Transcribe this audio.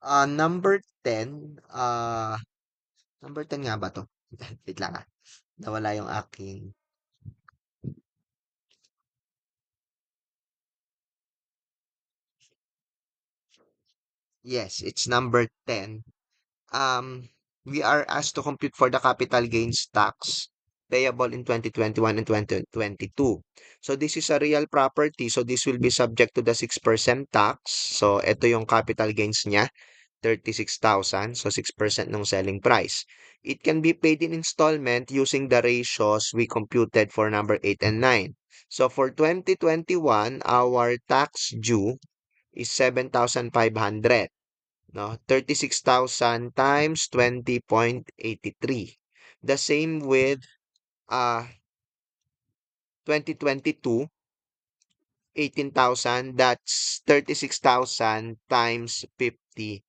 Number 10, number 10 nga ba 'to? Wait lang, nawala yung aking yes, it's number 10. We are asked to compute for the capital gains tax payable in 2021 and 2022. So this is a real property, so this will be subject to the 6% tax. So ito yung capital gains niya, 36,000. So 6% ng selling price. It can be paid in installment using the ratios we computed for number 8 and 9. So for 2021, our tax due is 7,500. No, 36,000 times 20.83. The same with uh 2022, 18,000, that's 36,000 times 50%.